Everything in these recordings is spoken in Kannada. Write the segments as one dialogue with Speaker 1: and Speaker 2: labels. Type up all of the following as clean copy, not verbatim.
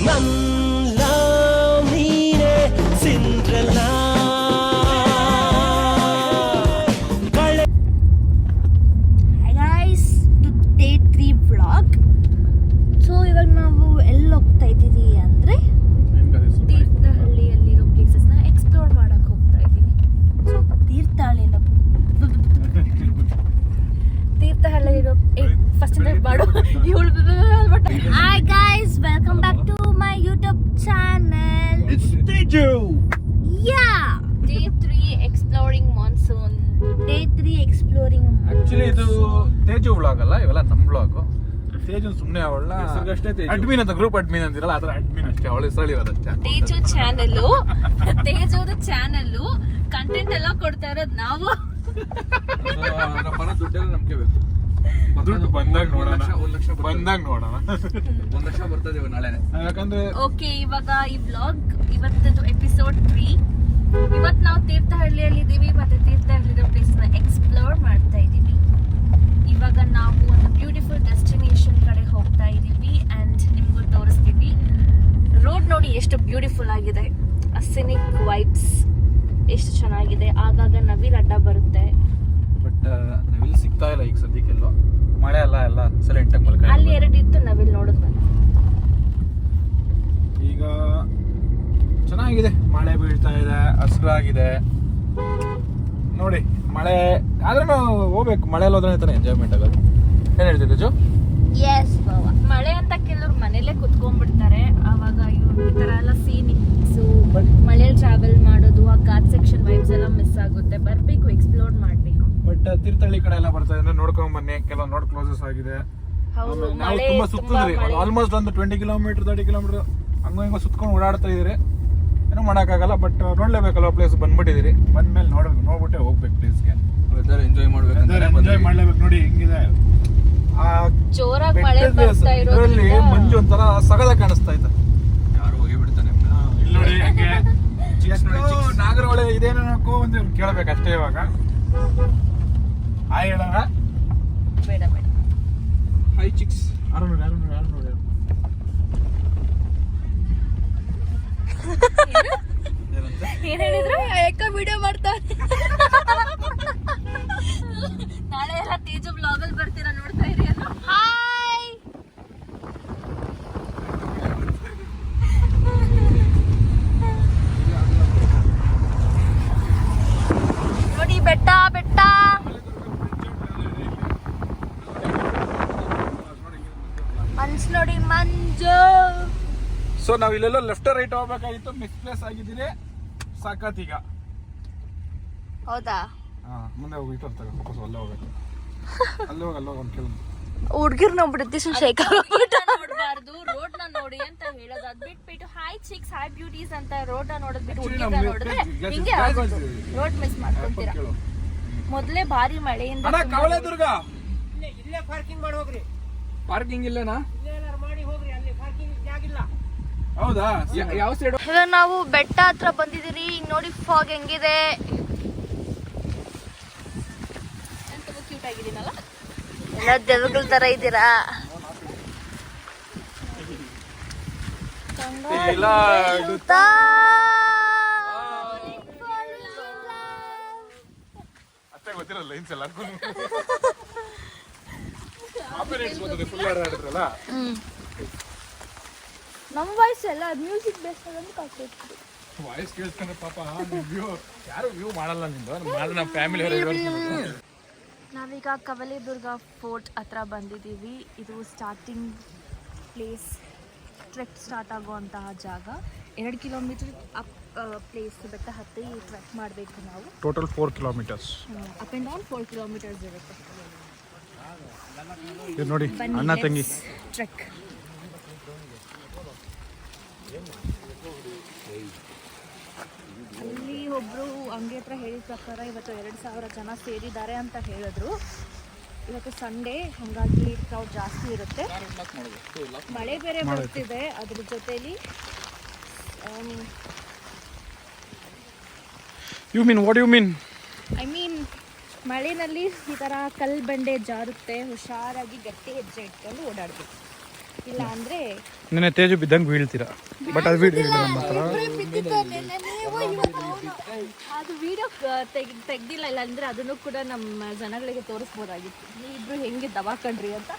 Speaker 1: ನನ್ನ ನೀನೆ ಸಿಂಡ್ರೆಲ್ಲ.
Speaker 2: Hi guys, to day 3 vlog. So ಇವಾಗ ನಾವು ಎಲ್ಲಿ ಹೋಗ್ತಾ ಇದ್ದೀವಿ ಅಂದರೆ ತೀರ್ಥಹಳ್ಳಿಯಲ್ಲಿರೋ ಪ್ಲೇಸಸ್ನ ಎಕ್ಸ್ಪ್ಲೋರ್ ಮಾಡಕ್ಕೆ ಹೋಗ್ತಾ ಇದ್ದೀವಿ. ಸೊ ತೀರ್ಥಹಳ್ಳಿಯಲ್ಲಿರೋ ಫಸ್ಟ್ ಮಾಡು hi guys, welcome back to my YouTube channel.
Speaker 3: It's Teju.
Speaker 2: Day 3 exploring monsoon. Day 3 exploring.
Speaker 3: Actually ಇದು ತೇಜು ವ್ಲಾಗ್ ಅಲ್ಲ, ಇವೆಲ್ಲ ನಮ್ ವ್ಲಾಗ್. ತೇಜು ಸುಮ್ಮನೆ ಅವಳ ಅಡ್ಮಿನ್ ಅಂತ, ಗ್ರೂಪ್ ಅಡ್ಮಿನ್ ಅಂತಿರಲ್ಲ, ಅದರ ಅಡ್ಮಿನ್ ಅಷ್ಟೇ, ಅವಳು ಹೆಸಳಿರೋದಷ್ಟೇ.
Speaker 2: ತೇಜು ಚಾನೆಲ್, ತೇಜುದ ಚಾನೆಲ್ ಕಂಟೆಂಟ್ ಎಲ್ಲ ಕೊಡ್ತಾ ಇರೋದು ನಾವು.
Speaker 3: ಬರೋ ದುಡ್ಡೆಲ್ಲ ನಮ್ಗೆ ಬೇಕು. ದುಡ್ಡು ಬಂದಾಗ ನೋಡೋಣ, ಬಂದಾಗ ನೋಡೋಣ. 1 ಲಕ್ಷ ಬರ್ತದೆ ನಾಳೆ. ಯಾಕಂದ್ರೆ
Speaker 2: ಓಕೆ, ಇವಾಗ ಈ ವ್ಲಾಗ್ ಇವತ್ತದು ಎಪಿಸೋಡ್ 3. ಇವತ್ತು ನಾವು ತೀರ್ಥಹಳ್ಳಿಯಲ್ಲಿ ಇದ್ದೀವಿ ಮತ್ತೆ ತೀರ್ಥಹಳ್ಳಿಯ ಪ್ಲೇಸ್ ನ ಎಕ್ಸ್ಪ್ಲೋರ್ ಮಾಡ್ತಾ ಇದ್ದೀವಿ. ಇವಾಗ ನಾವು ಒಂದು ಬ್ಯೂಟಿಫುಲ್ ಡೆಸ್ಟಿನೇಷನ್ ಕಡೆ ಹೋಗ್ತಾ ಇದ್ದೀವಿ ಅಂಡ್ ನಿಮ್ಗೂ ತೋರಿಸ್ತೀವಿ. ರೋಡ್ ನೋಡಿ ಎಷ್ಟು ಬ್ಯೂಟಿಫುಲ್ ಆಗಿದೆ, ಅಸಿನಿಕ್ ವೈಬ್ಸ್ ಎಷ್ಟು ಚೆನ್ನಾಗಿದೆ. ಆಗಾಗ ನವಿಲ್ ಅಡ್ಡ ಬರುತ್ತೆ,
Speaker 3: ಬಟ್ ನವಿಲ್ ಸಿಗ್ತಾ ಇಲ್ಲ ಈಗ ಸದ್ಯಕ್ಕೆಲ್ಲೋ. ಮಳೆ ಎಲ್ಲ ಸೈಲೆಂಟ್ ಆಗಿ ಮಲ್ಕ.
Speaker 2: ಅಲ್ಲಿ 2 ಇತ್ತು, ನವಿಲ್ ನೋಡಿದ್ ನಾನು.
Speaker 3: ಈಗ ಚೆನ್ನಾಗಿದೆ, ಮಳೆ ಬೀಳ್ತಾ ಇದೆ, ಹಸಿರಾಗಿದೆ ನೋಡಿ. ಮಳೆ ಆದ್ರೂ ಹೋಗ್ಬೇಕು, ಮಳೆಯಲ್ಲಿ ಹೋದ್ರೆ ತಾನೆ ಎಂಜಾಯ್ಮೆಂಟ್ ಆಗೋದು. ಏನ್ ಹೇಳ್ತಿದ್ದೆ ಜೋ?
Speaker 2: ಎಸ್ ಬಾವಾ, ಮಳೆ ಅಂತ ಕೆಲವ್ರು ಮನೇಲೆ ಕುತ್ಕೊಂಡ್ಬಿಡ್ತಾರೆ. ಆವಾಗ ಇವ್ರು ಈ ತರ ಎಲ್ಲ ಸೀನಿಕ್ಸು, ಮಳೆಯಲ್ಲಿ ಟ್ರಾವೆಲ್ ಮಾಡೋದು, ಆ ಘಾಟ್ ಸೆಕ್ಷನ್ ವೈಬ್ಸ್ ಎಲ್ಲ ಮಿಸ್ ಆಗುತ್ತೆ. ಬರ್ಬೇಕು, ಎಕ್ಸ್ಪ್ಲೋರ್ ಮಾಡ್ಬೇಕು.
Speaker 3: ಬಟ್ ತೀರ್ಥಹಳ್ಳಿ ಕಡೆ ಎಲ್ಲ ಬರ್ತಾ ಇದ್ರೆ ನೋಡ್ಕೊಂಡ್ ಬನ್ನಿ. ಕೆಲವು ರೋಡ್ ಕ್ಲೋಸಸ್ ಆಗಿದೆ.
Speaker 2: ಹೌದು,
Speaker 3: ನಾವು
Speaker 2: ಮಳೆ
Speaker 3: ತುಂಬಾ ಸುತ್ತಿದ್ರಿ, ಆಲ್ಮೋಸ್ಟ್ ಒಂದು 20 ಕಿಲೋಮೀಟರ್ 30 ಕಿಲೋಮೀಟರ್ ಹಂಗ ಸುತ್ಕೊಂಡು ಓಡಾಡ್ತಾ ಇದೀರಿ. ಏನೂ ಮಾಡೋಕ್ಕಾಗಲ್ಲ, ಬಟ್ ನೋಡ್ಲೇಬೇಕಲ್ಲ ಪ್ಲೇಸ್. ಬಂದ್ಬಿಟ್ಟಿದ್ದೀರಿ, ಬಂದ್ಮೇಲೆ ನೋಡ್ಬಿಟ್ಟೆ ಹೋಗ್ಬೇಕು ಪ್ಲೇಸ್ಗೆ. ಎಂಜಾಯ್ ಮಾಡ್ಲೇಬೇಕು. ನೋಡಿ ಹೆಂಗಿದೆ
Speaker 2: ಜೋರಾಗಿ ಮಳೆ ಬರ್ತಾ
Speaker 3: ಇದರಲ್ಲಿ,
Speaker 2: ಇರೋದ್ರಿಂದ
Speaker 3: ಮಂಜು ಒಂಥರ ಸಗದ ಕಾಣಿಸ್ತಾ ಇತ್ತು. ಯಾರು ಹೋಗಿ ಬಿಡ್ತಾನೆ ಇಲ್ಲಿ ನೋಡಿ ಹಂಗೆ. ನಾಗರಹೊಳೆ ಇದೇನೋ ಒಂದು ಕೇಳಬೇಕಷ್ಟೇ. ಇವಾಗ ಹಾಯ್ ಹೇಳೋಣ.
Speaker 2: ಬೇಡ ಬೇಡ.
Speaker 3: Hi chicks. ಯಾರು ನೋಡಿ
Speaker 2: ಏನ್ ಹೇಳಿದ್ರು? ಯಾಕ ವಿಡಿಯೋ ಮಾಡ್ತಾರೆ. ನಾಳೆ ಎಲ್ಲ ತೇಜು ಬ್ಲಾಗ್ ಅಲ್ಲಿ ಬರ್ತೀರಾ, ನೋಡ್ತಾ ಇರಿ. ಹಾಯ್, ನೋಡಿ ಬೆಟ್ಟ ಬೆಟ್ಟ. ಮನ್ಸು ನೋಡಿ, ಮಂಜು.
Speaker 3: ಸೊ ನಾವ್ ಇಲ್ಲೆಲ್ಲೋ ಲೆಫ್ಟ್ ರೈಟ್ ಹೋಗ್ಬೇಕಾಗಿತ್ತು, ಮಿಸ್ಪ್ಲೇಸ್ ಆಗಿದ್ದೀನಿ. ಸಾಕತ್ ಈಗ.
Speaker 2: ಹೌದಾ?
Speaker 3: ಮುಂದೆ ಹೋಗಿ ಫೋಕಸ್ ಅಲ್ಲೇ ಹೋಗ್ಬೇಕು. ಅಲ್ಲಿ ಹೋಗಿ ಒಂದು ಕೇಳ.
Speaker 2: ಹುಡ್ಗಿರ್ ನೋಡ್ಬಿಡುತ್ತೆ, ಶೇಕ್ ನೋಡ್ಬಾರ್ದು, ರೋಡ್ ನ ನೋಡಿ ಅಂತ ಹೇಳೋದು. ಅದ್ ಬಿಟ್ಬಿಟ್ಟು ಹಾಯ್ ಚಿಕ್ಸ್, ಹಾಯ್ ಬ್ಯೂಟೀಸ್ ಅಂತ ರೋಡ್ ನ ನೋಡೋದ್ಬಿಟ್ಟು ಹುಡ್ಗಿರ್ನ ನೋಡಿದ್ರೆ ಹಿಂಗೆ ಆಗೋದು. ರೋಡ್ ಮಿಸ್ ಮಾಡ್ಕೊಂತೀರಾ. ಮೊದ್ಲೇ ಭಾರಿ ಮಳೆಯಿಂದ
Speaker 3: ಕವಲೇದುರ್ಗ
Speaker 4: ಇಲ್ಲೇ ಪಾರ್ಕಿಂಗ್ ಮಾಡಿ ಹೋಗ್ರಿ.
Speaker 3: ಪಾರ್ಕಿಂಗ್ ಇಲ್ಲೇನಾ?
Speaker 4: ಇಲ್ಲೇನಾರು ಮಾಡಿ ಹೋಗ್ರಿ, ಅಲ್ಲಿ ಪಾರ್ಕಿಂಗ್ ಜಾಗಿಲ್ಲ.
Speaker 3: ಹೌದಾ? ಯಾವ ಸೈಡ್?
Speaker 2: ಇವಾಗ ನಾವು ಬೆಟ್ಟ ಹತ್ರ ಬಂದಿದ್ದೀರಿ. ಈಗ ನೋಡಿ ಫಾಗ್ ಹೆಂಗಿದೆ. ಕ್ಯೂಟ್ ಆಗಿದ್ದೀನಲ್ಲ, ಎಲ್ಲ ದೇವಗಳ ತರ ಇದ್ದೀರಾ.
Speaker 3: ಅಷ್ಟೇ ಗೊತ್ತಿರಲ್ಲ ಲೈನ್ಸ್ ಎಲ್ಲ. ಫುಲ್ ಆಡಿದ್ರಲ್ಲ
Speaker 2: ನಮ್ಮ ವಾಯ್ಸ್ ಎಲ್ಲ ಮ್ಯೂಸಿಕ್ ಬೇಸ್
Speaker 3: ವಾಯ್ಸ್ ಕೇಳಿಸ್ಕೊಂಡ್ರೆ ಪಾಪ ಯಾರು ವ್ಯೂ ಮಾಡಲ್ಲ. ನಿಂದು ನಮ್ಮ ಫ್ಯಾಮಿಲಿ.
Speaker 2: ನಾವೀಗ ಕವಲೇದುರ್ಗ ಫೋರ್ಟ್ ಹತ್ರ ಬಂದಿದ್ದೀವಿ. ಇದು ಸ್ಟಾರ್ಟಿಂಗ್ ಪ್ಲೇಸ್, ಟ್ರೆಕ್ ಸ್ಟಾರ್ಟ್ ಆಗುವಂತಹ ಜಾಗ. 2 ಕಿಲೋಮೀಟರ್ ಅಪ್ ಪ್ಲೇಸ್, ಬೆಟ್ಟ ಹತ್ತಿ ಟ್ರೆಕ್ ಮಾಡಬೇಕು ನಾವು.
Speaker 3: Total 4 kilometres.
Speaker 2: Up and down 4 kilometres ಇರುತ್ತೆ.
Speaker 3: ನೋಡಿ ಅಣ್ಣ ತಂಗಿ
Speaker 2: ಟ್ರೆಕ್. ಅಲ್ಲಿ ಒಬ್ರು ಅಂಗಡಿ ಹತ್ರ ಹೇಳಿದ ಪ್ರಕಾರ ಇವತ್ತು 2,000 ಜನ ಸೇರಿದ್ದಾರೆ ಅಂತ ಹೇಳಿದ್ರು. ಇವತ್ತು ಸಂಡೇ, ಹಾಗಾಗಿ ಕ್ರೌಡ್ ಜಾಸ್ತಿ ಇರುತ್ತೆ. ಮಳೆ ಬೇರೆ ಬರ್ತಿದೆ, ಅದ್ರ ಜೊತೆಲಿ
Speaker 3: you mean what you mean?
Speaker 2: I mean ಮಳೆಯಲ್ಲಿ ಈ ಥರ ಕಲ್ಲು ಬಂಡೆ ಜಾರುತ್ತೆ, ಹುಷಾರಾಗಿ ಗಟ್ಟಿ ಹೆಜ್ಜೆ ಇಟ್ಕೊಂಡು ಓಡಾಡಬೇಕು. ಇಲ್ಲ ಅಂದರೆ
Speaker 3: ನೆನೆ ತೇಜು ಬಿದ್ದಂಗೆ ಬೀಳ್ತೀರಾ, ಬಟ್ ಅದು ವಿಡಿಯೋ ಇಲ್ಲ ನಮ್ಮ ಹತ್ರ.
Speaker 2: ಅದು ವಿಡಿಯೋ ತೆಗ್ದಿಲ್ಲ, ಇಲ್ಲ ಅಂದ್ರೆ ಅದನ್ನು ಕೂಡ ನಮ್ಮ ಜನಗಳಿಗೆ ತೋರಿಸ್ಬೋದಾಗಿತ್ತು, ನೀವಿಬ್ರು ಹೆಂಗೆ ದವಾಕಂಡ್ರಿ ಅಂತ.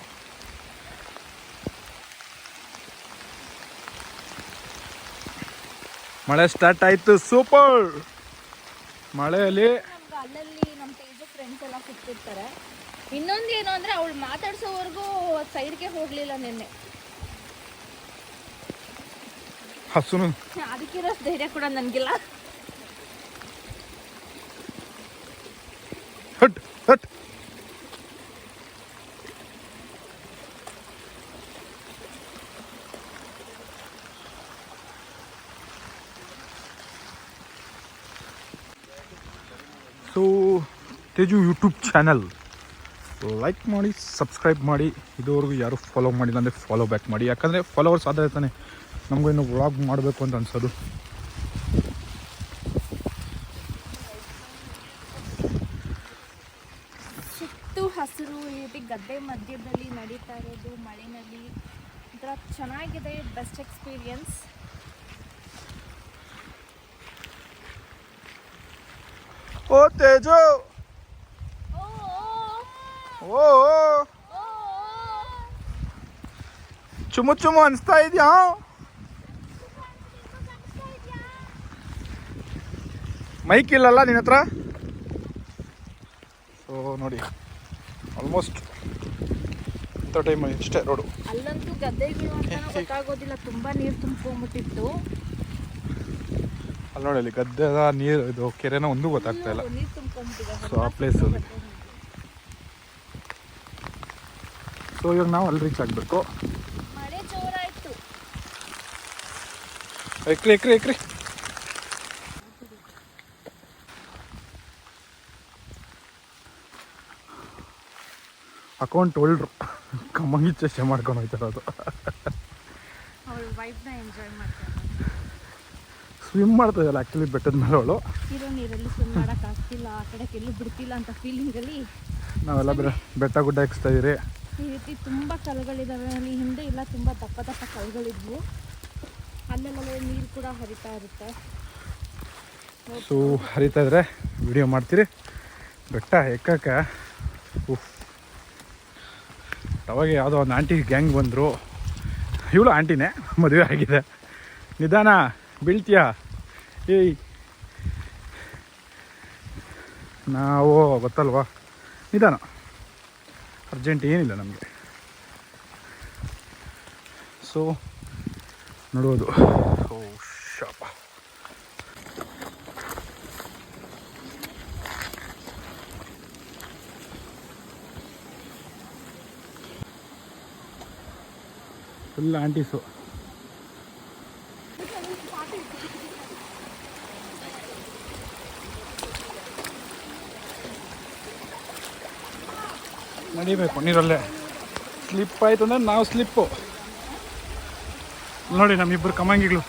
Speaker 3: ಮಳೆ ಸ್ಟಾರ್ಟ್ ಆಯ್ತು, ಸೂಪರ್ ಮಳೆಯಲ್ಲಿ.
Speaker 2: ನಮ್ಗೆ ಅಲ್ಲಲ್ಲಿ ನಮ್ಮ ತೇಜು ಫ್ರೆಂಡ್ಸ್ ಎಲ್ಲ ಸಿಗ್ತಿರ್ತಾರೆ. ಇನ್ನೊಂದು ಏನು ಅಂದ್ರೆ ಅವಳು ಮಾತಾಡ್ಸೋವರೆಗೂ ಸೈಡ್ಗೆ ಹೋಗ್ಲಿಲ್ಲ ನಿನ್ನೆ,
Speaker 3: ಹಸುನು
Speaker 2: ಅದಕ್ಕಿರೋ ಧೈರ್ಯ ಕೂಡ ನನಗಿಲ್ಲ.
Speaker 3: ಹಟ್ ಹಟ್. So Teju YouTube channel like ಮಾಡಿ, ಸಬ್ಸ್ಕ್ರೈಬ್ ಮಾಡಿ. ಇದುವರೆಗೂ ಯಾರು ಫಾಲೋ ಮಾಡಿಲ್ಲ ಅಂದರೆ ಫಾಲೋ ಬ್ಯಾಕ್ ಮಾಡಿ, ಯಾಕಂದರೆ ಫಾಲೋವರ್ಸ್ ಆದರೆ ತಾನೆ ನಮಗೂ ಇನ್ನು ವ್ಲಾಗ್ ಮಾಡಬೇಕು ಅಂತ ಅನ್ಸೋದು.
Speaker 2: ಸುತ್ತು ಹಸಿರು ಇದೆ, ಗದ್ದೆ ಮಧ್ಯದಲ್ಲಿ ನಡೀತಾ ಇರೋದು ಮಳೆನಲ್ಲಿ, ಒಂಥರ ಚೆನ್ನಾಗಿದೆ, ಬೆಸ್ಟ್ ಎಕ್ಸ್ಪೀರಿಯನ್ಸ್.
Speaker 3: ಓ ತೇಜು, ಓ ಚುಮು ಚುಮು ಅನಿಸ್ತಾ ಇದೆಯಾ? ಮೈಕ್ ಇಲ್ಲಲ್ಲ ನಿನ್ನ ಹತ್ರ? ಸೊ ನೋಡಿ, ಆಲ್ಮೋಸ್ಟ್ ಇಂಥ ಟೈಮಲ್ಲಿ ಇಷ್ಟೇ ರೋಡು.
Speaker 2: ಅಲ್ಲಂತೂ ಗದ್ದೆಗಳು ಅಂತ ಗೊತ್ತಾಗೋದಿಲ್ಲ, ತುಂಬಾ ನೀರು ತುಂಬ್ಕೊಂಡ್ಬಿಟ್ಟಿತ್ತು.
Speaker 3: ಅಲ್ಲಿ ನೋಡಿ, ಅಲ್ಲಿ ಗದ್ದೆದ ನೀರು, ಇದು ಕೆರೆನ ಒಂದು ಗೊತ್ತಾಗ್ತಾ ಇಲ್ಲ.
Speaker 2: ನೀರು ತುಂಬ್ಕೊಂಡ್ಬಿಟ್ಟಿದೆ.
Speaker 3: ಸೊ ಆ ಪ್ಲೇಸಲ್ಲಿ. ಸೊ ಇವಾಗ ನಾವು ಅಲ್ಲಿ ರೀಚ್ ಆಗಬೇಕು.
Speaker 2: ಮಳೆ ಜೋರಾಯ್ತು.
Speaker 3: ಎಕ್ರಿ ಎಕ್ರಿ ಎಕ್ರಿ. ಅಕೌಂಟ್ ಹೋಲ್ಡ್ರು ಕಮ್ಮಂಗಿ ಚೇಷ್ಟೆ ಮಾಡ್ಕೊಂಡು ಹೋಗ್ತಾರದು.
Speaker 2: ಅವಳು ವೈಬ್ನ ಎಂಜಾಯ್ ಮಾಡ್ತಾರೆ.
Speaker 3: ಸ್ವಿಮ್ ಮಾಡ್ತಾ ಇದ್ದಲ್ಲ ಆ್ಯಕ್ಚುಲಿ ಬೆಟ್ಟದ ಮೇಲೆ ಅವಳು.
Speaker 2: ಇರೋ ನೀರಲ್ಲಿ ಸ್ವಿಮ್ ಮಾಡೋಕ್ಕಾಗ್ತಿಲ್ಲ, ಆ ಕಡೆಗೆ ಎಲ್ಲೂ ಬಿಡ್ತಿಲ್ಲ ಅಂತ ಫೀಲಿಂಗಲ್ಲಿ
Speaker 3: ನಾವೆಲ್ಲ ಬೆಟ್ಟ ಗುಡ್ಡ ಎಕ್ಸ್ತಾ ಇದ್ದೀರಿ.
Speaker 2: ಈ ರೀತಿ ತುಂಬ ಕಲ್ಲುಗಳಿದ್ದಾವೆ. ಅಲ್ಲಿ ಹಿಂದೆ ಇಲ್ಲ, ತುಂಬ ದಪ್ಪ ದಪ್ಪ ಕಲ್ಲುಗಳಿದ್ವು. ಅಲ್ಲೆಲ್ಲ ನೀರು ಕೂಡ ಹರಿತಾ ಇರುತ್ತೆ.
Speaker 3: ಸೊ ಹರಿತಾ ಇದ್ರೆ ವಿಡಿಯೋ ಮಾಡ್ತೀರಿ. ಬೆಟ್ಟ ಎಕ್ಕಕ್ಕೆ ಅವಾಗ ಯಾವುದೋ ಒಂದು ಆಂಟಿ ಗ್ಯಾಂಗ್ ಬಂದರು. ಇವಳು ಆಂಟಿನೇ, ಮದುವೆ ಆಗಿದೆ. ನಿಧಾನ ಬೀಳ್ತೀಯಾ? ಏಯ್ ನಾವು ಗೊತ್ತಲ್ವಾ, ನಿಧಾನ, ಅರ್ಜೆಂಟ್ ಏನಿಲ್ಲ ನಮಗೆ. ಸೊ ನೋಡೋದು. ಓ ಶಾಪ. Full aunties. ನಡಿಬೇಕು ನೀರಲ್ಲೇ. ಸ್ಲಿಪ್ ಆಯಿತು ಅಂದರೆ ನಾವು ಸ್ಲಿಪ್ಪು. ನೋಡಿ ನಮ್ಮಿಬ್ಬರು ಕಮಂಗಿಗಳು.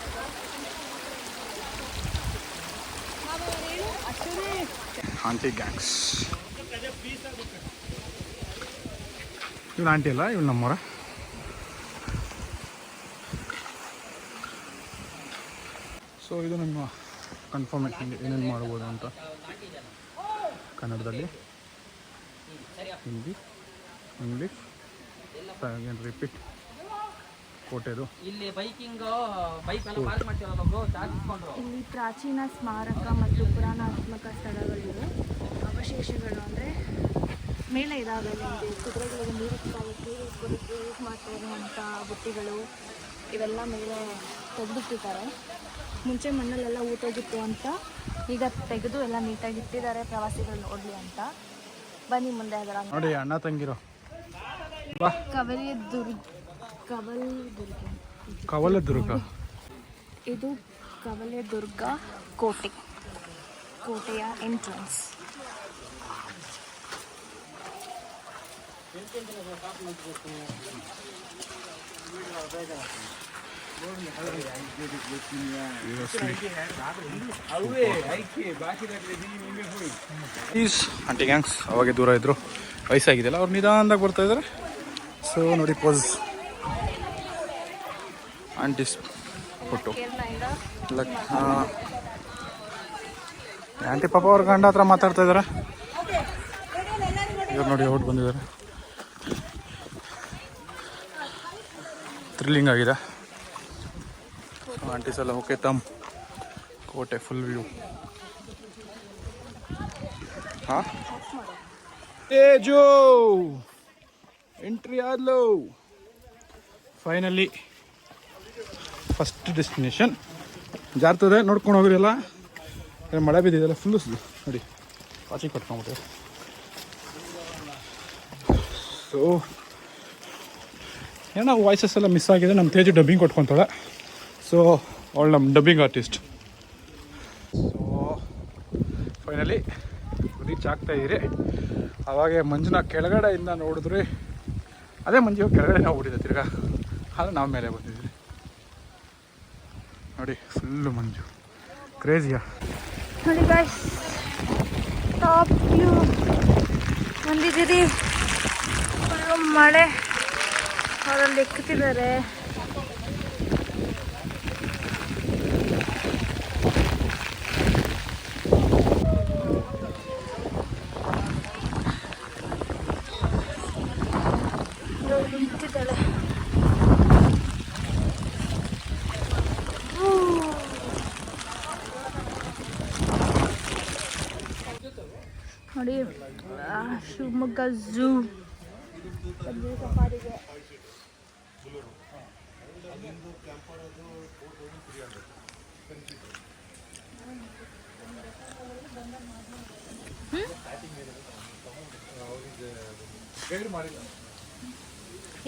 Speaker 3: Aunty gangs. ಇವಳು ಆಂಟಿ ಅಲ್ಲ, ಇವಳು ನಮ್ಮವರ. ಸೊ ಇದು ನಮ್ಮ ಕನ್ಫರ್ಮೇಷನ್ ಏನೇನು ಮಾಡ್ಬೋದು ಅಂತ ಕನ್ನಡದಲ್ಲಿ, ಹಿಂದಿ, ಇಂಗ್ಲೀಷ್, ರಿಪೀಟ್. ಕೋಟೆದು
Speaker 5: ಇಲ್ಲಿ ಬೈಕಿಂಗ್ ಬೈಕ್ ಎಲ್ಲ ಪಾರ್ಕ್ ಮಾಡ್ತೀವಲ್ಲ ಬ್ರೋ, ಚಾರ್ಜ್ ಇಟ್ಕೊಂಡ್ರು.
Speaker 2: ಇಲ್ಲಿ ಪ್ರಾಚೀನ ಸ್ಮಾರಕ ಮತ್ತು ಪುರಾಣಾತ್ಮಕ ಸ್ಥಳಗಳಿವೆ. ಅವಶೇಷಗಳು ಅಂದರೆ ಮೇಲೆ ಇದಾವೆ. ನಿಮಗೆ ಕುದುರೆಗಳಿಗೆ ನೀರು ಇಟ್ಕೊಳ್ಳೋಕ್ಕೆ ಯೂಸ್ ಮಾಡ್ತಾ ಇರುವಂಥ ಬುಟ್ಟಿಗಳು ಇವೆಲ್ಲ ಮೇಲೆ ತೆಗೆದಿಟ್ಟಿದ್ದಾರೆ. ಮುಂಚೆ ಮಣ್ಣಲ್ಲೆಲ್ಲ ಊಟೋಗಿತ್ತು ಅಂತ ಈಗ ತೆಗೆದು ಎಲ್ಲ ನೀಟಾಗಿ ಇಟ್ಟಿದ್ದಾರೆ ಪ್ರವಾಸಿಗಳು ನೋಡಲಿ ಅಂತ. ಬನ್ನಿ ಮುಂದೆ ಅದರ
Speaker 3: ನೋಡಿ ಅಣ್ಣ ತಂಗಿರೋ ಕವಲದುರ್ಗ.
Speaker 2: ಇದು ಕವಲೇದುರ್ಗ ಕೋಟೆ, ಕೋಟೆಯ ಎಂಟ್ರೆನ್ಸ್.
Speaker 3: ಆಂಟಿ ಗ್ಯಾಂಗ್ಸ್ ಅವಾಗೆ ದೂರ ಇದ್ರು, ವಯಸ್ಸಾಗಿದೆಯಲ್ಲ ಅವ್ರು ನಿಧಾನದಾಗ ಬರ್ತಾ ಇದ್ದಾರೆ. ಸೊ ನೋಡಿ ಪೋಸ್. ಆಂಟೀಸ್ ಫೋಟೋ
Speaker 2: ಕೇರಳದಿಂದ
Speaker 3: ಆಂಟಿ ಪಾಪ ಅವ್ರ ಗಂಡ ಹತ್ರ ಮಾತಾಡ್ತಾ ಇದಾರೆ. ಇವ್ರು ನೋಡಿ ಔಟ್ ಬಂದಿದ್ದಾರೆ. ಥ್ರಿಲ್ಲಿಂಗ್ ಆಗಿದೆ. ಆಂಟೀಸ್ ಎಲ್ಲ ಓಕೆ ತಮ್ ಕೋಟೆ ಫುಲ್ ವ್ಯೂ. ಹಾಂ ತೇಜು ಎಂಟ್ರಿ ಆದ್ಲು. Finally first destination. ಜಾರ್ತದೆ ನೋಡ್ಕೊಂಡು ಹೋಗ್ರಿ ಎಲ್ಲ. ಮಳೆ ಬಿದ್ದಿದೆಲ್ಲ ಫುಲ್ಲು ನೋಡಿ ವಾಚಿಗೆ ಕಟ್ಕೊಂಬಿಟ್ಟೆ. ಸೊ ಏನೋ ವಾಯ್ಸಸ್ ಎಲ್ಲ ಮಿಸ್ ಆಗಿದೆ. ನಮ್ಮ ತೇಜು ಡಬ್ಬಿಂಗ್ ಕೊಟ್ಕೊತಾಳೆ. ಸೊ ಅವಳು ನಮ್ಮ dubbing artist. So finally reach ಆಗ್ತಾಯಿದ್ದೀರಿ. ಅವಾಗೆ ಮಂಜುನ ಕೆಳಗಡೆಯಿಂದ ನೋಡಿದ್ರಿ. ಅದೇ ಮಂಜು ಕೆಳಗಡೆ ನಾವು ಬಿಟ್ಟಿದ್ದೆ ತಿರ್ಗಾ. ಆದರೆ ನಾವು ಮೇಲೆ ಬಂದಿದ್ವಿ ನೋಡಿ. ಫುಲ್ಲು ಮಂಜು ಕ್ರೇಜಿಯಾ
Speaker 2: ನೋಡಿ ಗಾಯ್ಸ್, ಟಾಪ್ ವ್ಯೂ ಬಂದಿದ್ದೀರಿ. ಫುಲ್ಲು ಮಳೆ ಅವರಲ್ಲಿ ಎಕ್ಕುತ್ತಿದ್ದಾರೆ. ನಿಂತಿದ್ದಾಳೆ. ನೋಡಿ ಶಿವಮೊಗ್ಗ ಝೂ ಸಫಾರಿಗೆ.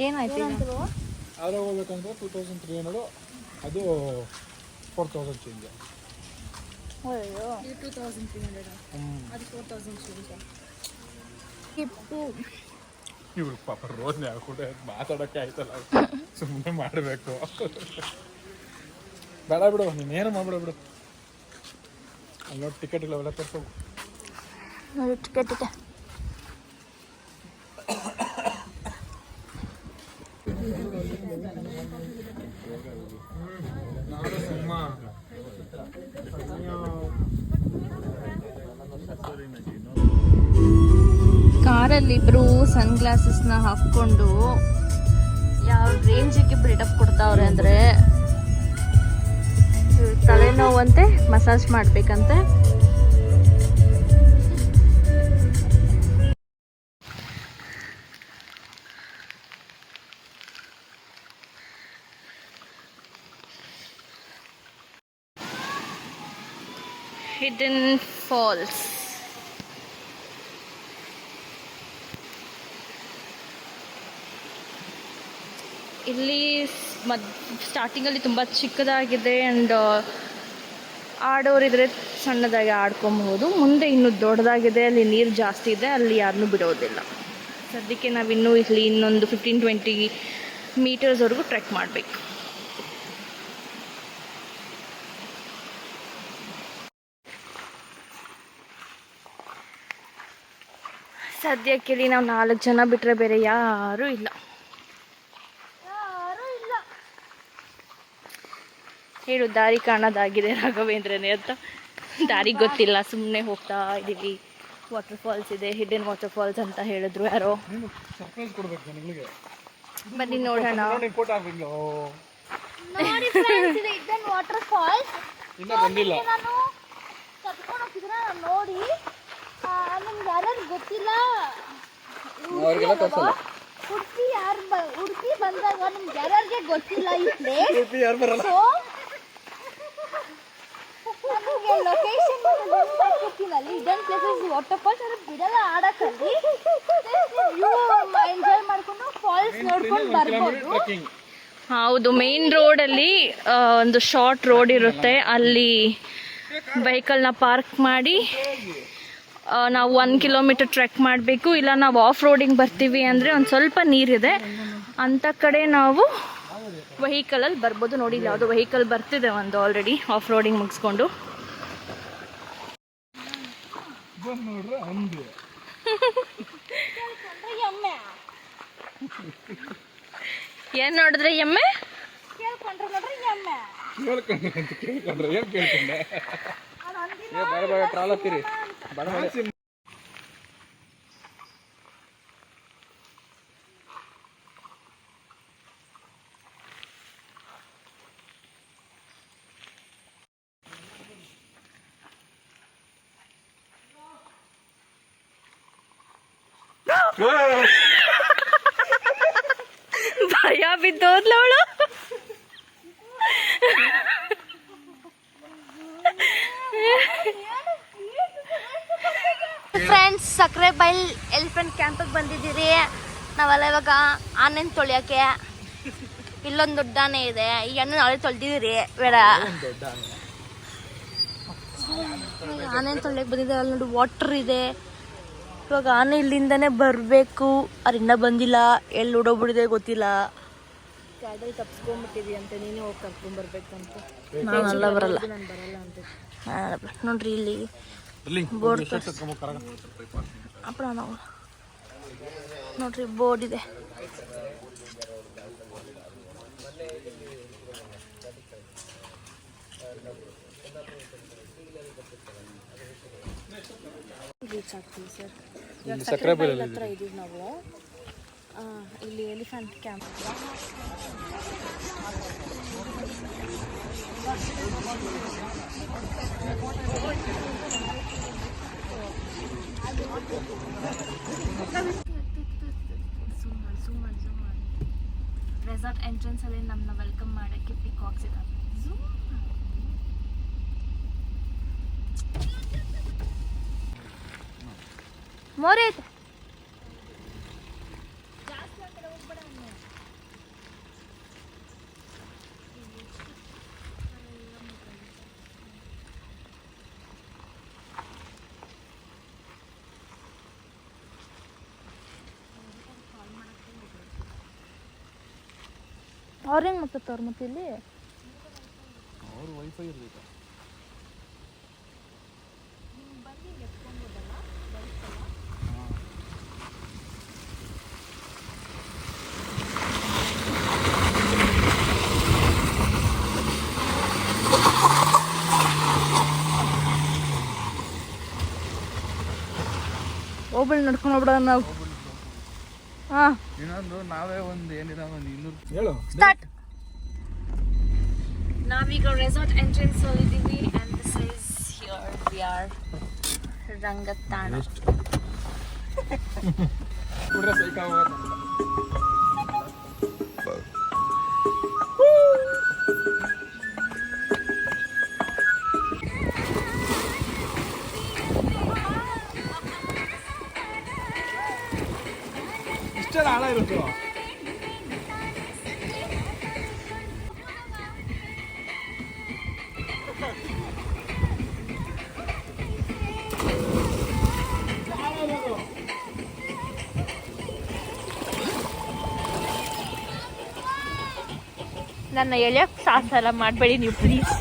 Speaker 2: ಏನಾಯ್ತು?
Speaker 3: ಆದರೆ ಹೋಗ್ಬೇಕಂದ್ರೆ 2300, ಅದು 4000 ಚೇಂಜ್.
Speaker 2: ಅಯ್ಯೋ 2300 ಅದು 4000 ಚೇಂಜ್.
Speaker 3: ಇವ್ರು ಪಾಪ ರೋಡ್ ಕೂಡ ಮಾತಾಡೋಕ್ಕೆ ಆಯ್ತಲ್ಲ, ಸುಮ್ಮನೆ ಮಾಡಬೇಕು. ಬೇಡ ಬಿಡು, ನೀನೇನು ಮಾಡ್ಬಿಡ ಬಿಡು. ಅಲ್ಲಿ ನೋಡಿ ಟಿಕೆಟ್ ಇಲ್ಲ, ಅವೆಲ್ಲ ತರ್ಸೋಗು.
Speaker 2: ನೋಡಿ ಟಿಕೆಟ್ ಇದೆ. ಕಾರಲ್ಲಿ ಇಬ್ರು ಸನ್ ಗ್ಲಾಸಸ್ನ ಹಾಕ್ಕೊಂಡು ಯಾವ ರೇಂಜಿಗೆ ಬಿಲ್ಡಪ್ ಕೊಡ್ತಾವ್ರೆ ಅಂದರೆ, ತಲೆನೋವಂತೆ ಮಸಾಜ್ ಮಾಡಬೇಕಂತೆ. Hidden falls. ಇಲ್ಲಿ ಸ್ಟಾರ್ಟಿಂಗಲ್ಲಿ ತುಂಬ ಚಿಕ್ಕದಾಗಿದೆ ಆ್ಯಂಡ್ ಆಡೋರಿದ್ರೆ ಸಣ್ಣದಾಗಿ ಆಡ್ಕೊಬಹುದು. ಮುಂದೆ ಇನ್ನೂ ದೊಡ್ಡದಾಗಿದೆ, ಅಲ್ಲಿ ನೀರು ಜಾಸ್ತಿ ಇದೆ, ಅಲ್ಲಿ ಯಾರನ್ನೂ ಬಿಡೋದಿಲ್ಲ. ಸದ್ಯಕ್ಕೆ ನಾವಿನ್ನೂ ಇಲ್ಲಿ ಇನ್ನೊಂದು 15-20 ಮೀಟರ್ಸ್ವರೆಗೂ ಟ್ರೆಕ್ ಮಾಡಬೇಕು. ಸದ್ಯಕ್ಕೆ ಇಲ್ಲಿ ನಾವು 4 ಜನ ಬಿಟ್ಟರೆ ಬೇರೆ ಯಾರೂ ಇಲ್ಲ. ಹೇಳು, ದಾರಿ ಕಾಣೋದಾಗಿದೆ ರಾಘವೇಂದ್ರನೇ ಅಂತ. ದಾರಿ ಗೊತ್ತಿಲ್ಲ, ಸುಮ್ಮನೆ ಹೋಗ್ತಾ ಇದ್ದೀವಿ. ವಾಟರ್ ಫಾಲ್ಸ್ ಇದೆ, ಹಿಡನ್ ವಾಟರ್ ಫಾಲ್ಸ್ ಅಂತ ಹೇಳಿದ್ರು ಯಾರೋ.
Speaker 3: ಸರ್ಪ್ರೈಸ್ ಕೊಡ್ಬೇಕು ನನಗೆ.
Speaker 2: ಬನ್ನಿ ನೋಡೋಣ.
Speaker 3: ಫೋಟೋ ಹಾಕಿಲ್ಲ.
Speaker 2: ನೋಡಿ ಫ್ರೆಂಡ್ಸ್, ಇದು ಹಿಡನ್ ವಾಟರ್ ಫಾಲ್ಸ್.
Speaker 3: ಇನ್ನೂ ಬಂದಿಲ್ಲ.
Speaker 2: ನಾನು ಕರ್ಕೊಂಡು ಹೋಗ್ತಿದ್ರೆ ನೋಡಿ, ನಿಮ್ಗೆ ಯಾರ್ಯಾರು ಗೊತ್ತಿಲ್ಲ, ಉಡುಪಿ ಬಂದಾಗ ನಿಮ್ಗೆ ಯಾರ್ಯಾರಿಗೆ ಗೊತ್ತಿಲ್ಲ ಈ ಪ್ಲೇಸ್, ನನಗೆ ಲೊಕೇಶನ್ ಹಾಕಿರ್ತೀನಲ್ಲಿ ಹಿಡನ್ ಪ್ಲೇಸಸ್ ವಾಟರ್ ಫಾಲ್ಸ್. ಅದು ಬಿಡಲ್ಲ ಆಡಕ್ಕಲ್ಲಿ, ಎಂಜಾಯ್ ಮಾಡ್ಕೊಂಡು ಫಾಲ್ಸ್ ನೋಡ್ಕೊಂಡು ಬರ್ಬೋದು. ಹೌದು, ಮೇನ್ ರೋಡಲ್ಲಿ ಒಂದು ಶಾರ್ಟ್ ರೋಡ್ ಇರುತ್ತೆ, ಅಲ್ಲಿ ವೆಹಿಕಲ್ನ ಪಾರ್ಕ್ ಮಾಡಿ ನಾವು 1 ಕಿಲೋಮೀಟರ್ ಟ್ರೆಕ್ ಮಾಡಬೇಕು. ಇಲ್ಲ ನಾವು ಆಫ್ ರೋಡಿಂಗ್ ಬರ್ತೀವಿ ಅಂದರೆ ಒಂದು ಸ್ವಲ್ಪ ನೀರಿದೆ ಅಂಥ ಕಡೆ ನಾವು ವೆಹಿಕಲಲ್ಲಿ ಬರ್ಬೋದು. ನೋಡಿ, ಇಲ್ಲಿ ಯಾವುದೋ ವೆಹಿಕಲ್ ಬರ್ತಿದೆ ಒಂದು ಆಲ್ರೆಡಿ ಆಫ್ ರೋಡಿಂಗ್ ಮುಗಿಸ್ಕೊಂಡು. ಏನು ನೋಡಿದ್ರೆ ಎಮ್ಮೆ?
Speaker 3: ಕೇಳ್ಕೊಂಡ್ರೆ ಏನ್ ಕೇಳ್ಕೊಂಡೆ ಬೇರೆ ಟ್ರಾಲ್ ಹತ್ತೀರಿ
Speaker 2: ಭಯ ಬಿದ್ದೋದ್ಲ ಅವಳು. ಫ್ರೆಂಡ್ಸ್, ಸಕ್ಕರೆ ಬೈಲ್ ಎಲಿಫೆಂಟ್ ಕ್ಯಾಂಪಿಗೆ ಬಂದಿದ್ದೀರಿ. ನಾವೆಲ್ಲ ಇವಾಗ ಆನೆನ್ ತೊಳಿಯೋಕ್ಕೆ. ಇಲ್ಲೊಂದು ದೊಡ್ಡ ಆನೆ ಇದೆ. ಈ ಆನೆ ನಾಳೆ ತೊಳ್ದಿದ್ದೀರಿ ಬೇಡ. ಆನೆನ್ ತೊಳಿಯಕ್ಕೆ ಬಂದಿದೆ. ಅಲ್ಲಿ ನೋಡಿ ವಾಟರ್ ಇದೆ. ಇವಾಗ ಆನೆ ಇಲ್ಲಿಂದನೇ ಬರಬೇಕು. ಅವ್ರು ಇನ್ನೂ ಬಂದಿಲ್ಲ. ಎಲ್ಲಿ ಓಡೋಗ್ಬಿಡಿದೆ ಗೊತ್ತಿಲ್ಲ. ಗಾಡಿಯಲ್ಲಿ ತಪ್ಸ್ಕೊಂಡ್ಬಿಟ್ಟಿದ್ವಿ ಅಂತ. ನೀನೇ ಹೋಗಿ ಕರ್ಕೊಂಡ್ಬರ್ಬೇಕಂತ. ನಾನೆಲ್ಲ ಬರಲ್ಲ. ನೋಡ್ರಿ ಇಲ್ಲಿ ಬೋರ್ಡ್ ಅಪ್ಪ ನಾವು ನೋಡ್ರಿ ಬೋರ್ಡ್ ಇದೆ. ರೀಚ್ ಆಗ್ತೀವಿ ಸರ್. ಸಕ್ಕರೆ ಬೈಲ್ ಹತ್ರ ಇದೀವಿ ನಾವು. ಇಲ್ಲಿ ಎಲಿಫೆಂಟ್ ಕ್ಯಾಂಪ್. ರೆಸಾರ್ಟ್ ಎಂಟ್ರೆನ್ಸ್ ಅಲ್ಲಿ ನಮ್ಮನ್ನ ವೆಲ್ಕಮ್ ಮಾಡೋಕ್ಕೆ ಪಿಕಾಕ್ಸ್ ಇದಾವೆ. ಮೋರೆ ಐತೆ. ಅವ್ರು ಹೆಂಗೆ ಮಾತಾಡ್ತವ್ರು ಮತ್ತೆ ಇಲ್ಲಿ?
Speaker 3: ಅವ್ರು ವೈಫೈ ಇರಬೇಕು.
Speaker 2: ಹೋಗ್ಬಿಡಿ ನಡ್ಕೊಂಡು ಹೋಗ್ಬಿಡ ನಾವು. ಹಾಂ,
Speaker 3: ಇನ್ನೊಂದು ನಾವೇ ಒಂದು ಏನಿಲ್ಲ ಒಂದು 200 ಹೇಳು
Speaker 2: ಸ್ಟಾರ್ಟ್. ನಾವೀಗ ರೆಸಾರ್ಟ್ ಎಂಟ್ರೆನ್ಸ್ ಹೋಗಿದ್ದೀವಿ. And this is here we are Rangathana.
Speaker 3: ಕುಡ್ರೆ ಸೈಕಾಗೋಗುತ್ತೆ. ಇಷ್ಟೆಲ್ಲ ಆಳ ಇರುತ್ತೆ.
Speaker 2: ನನ್ನ ಎಳೆಯೋಕ್ಕೆ ಸಾಹಸ ಎಲ್ಲ ಮಾಡಬೇಡಿ ನೀವು ಪ್ಲೀಸ್.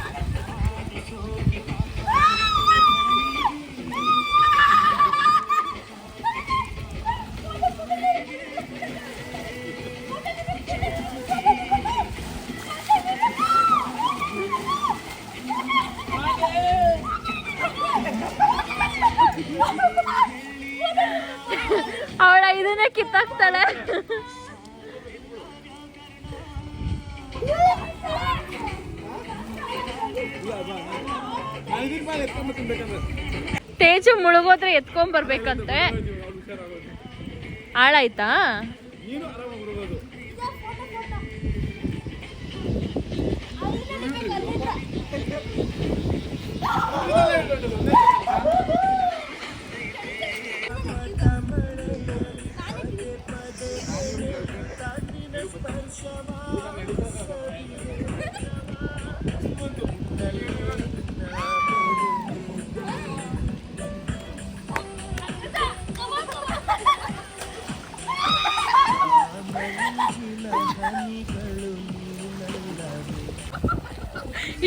Speaker 2: ಅವಳ ಇದನ್ನೇ ಕಿತ್ತಾಕ್ತಾಳೆ. ತೇಜು ಮುಳುಗೋದ್ರೆ ಎತ್ಕೊಂಡ್ ಬರ್ಬೇಕಂತೆ. ಹಾಳಾಯ್ತಾ?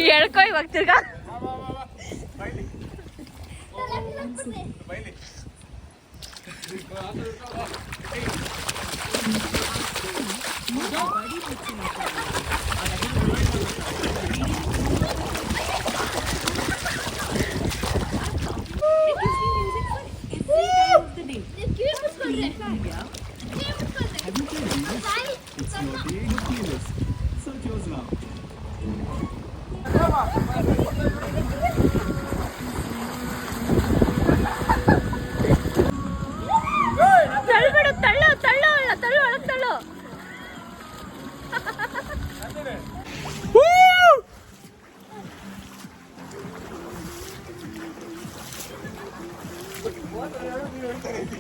Speaker 2: ಹೇಳ್ಕೊ ಇವಾಗ ತಿರ್ಗಾ. ತಳ್ಳು ತಳ್ಳು ತಳ್ಳು ತಳ್ಳು ಒಳಗೆ ತಳ್ಳು.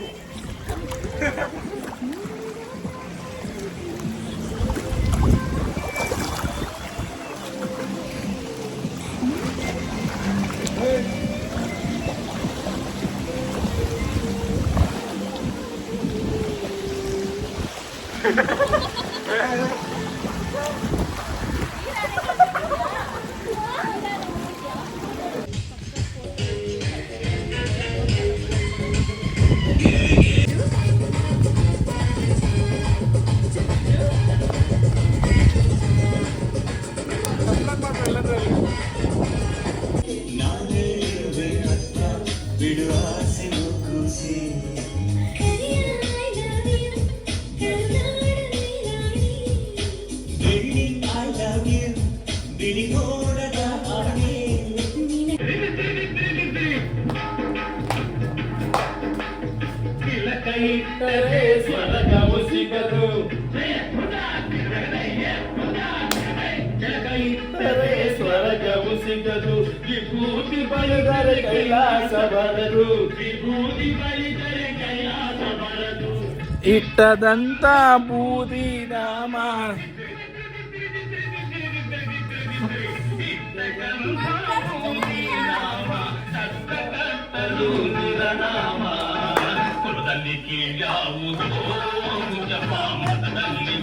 Speaker 6: ಸ್ವರ್ಗವು ಸಿಗದು ವಿಭೂತಿ ಬಳಿದರೆ ಕೈಲಾಸ ಬರದು ವಿಭೂತಿ ಬಳಿದರೆ ಕೈಲಾಸ ಬರದು
Speaker 3: ಇಟ್ಟದಂತ ಬೂದಿ ನಾಮ
Speaker 6: ನಾಮ ಕುಲದಲ್ಲಿ ಕೀಳ್ಯಾವುದೋ ಜಪ ಮತದಲ್ಲಿ